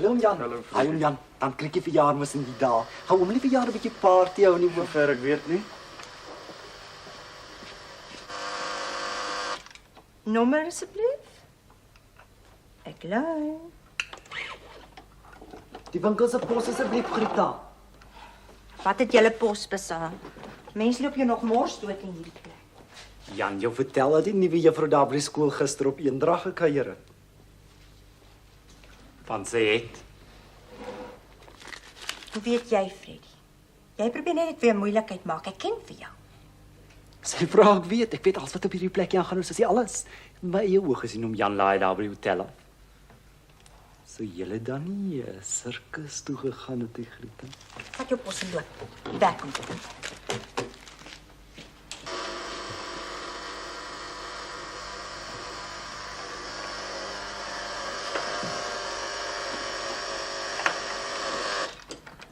Hallo Jan. Hallo, Hi Jan. Dan Krikkie verjaar mos in die dae. Gaan oom nie verjaar 'n bietjie party hou nie. Ver ek weet nie. Nommer asseblief. Ek lui. Die winkel se pos asseblief Grieta. Wat het julle posbus aan? Mense loop jou nog mors dood in hierdie plek. Jan, jou vertel dat die nuwe juffrou daar by die skool gister op eendrag gekuier het. Want sy het. Hoe weet jy, Freddy? Jy probeer net weer moeilikheid maak. Ek ken vir jou. Sy vra ek weet alles wat op hierdie plek aangaan, is jy alles. My eie oë gesien om Jan Laai daar by die hotel af. So julle dan nie 'n sirkus toe gegaan het, Grieta? Vat jou pos en loop. Werk om te doen.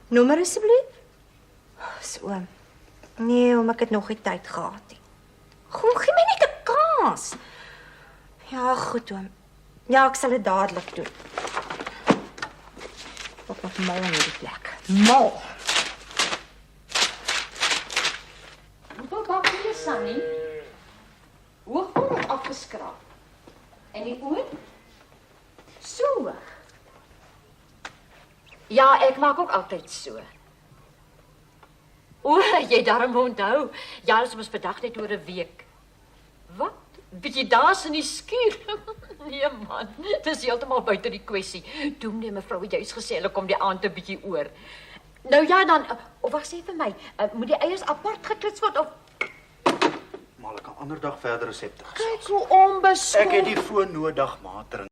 Nommer asseblief? So. Nee, oom, ek het nog nie tyd gehad nie. Kom, gee my net 'n kans. Ja, goed oom. Ja, ek sal dit dadelik doen. Wat nog mal in hierdie plek. Mal. Hoeveel bakkie is Sunny? Hoogboord afgeskraap. En die oor? So hoog. Ja, ek maak ook altyd so. O, jy darm onthou. Ja, ons mos vandag net oor 'n week. Wat? Bietjie daas in die skuur. Nee man, dis heeltemal buite die kwessie. Toe nee mevrou juis gesê hulle kom die aand 'n bietjie oor. Nou ja dan, of wag sê vir my, moet die eiers apart geklits word of Maar ek kan ander dag verder resepte gesels. kyk hoe onbeskof. Ek het die foon nodig, matering.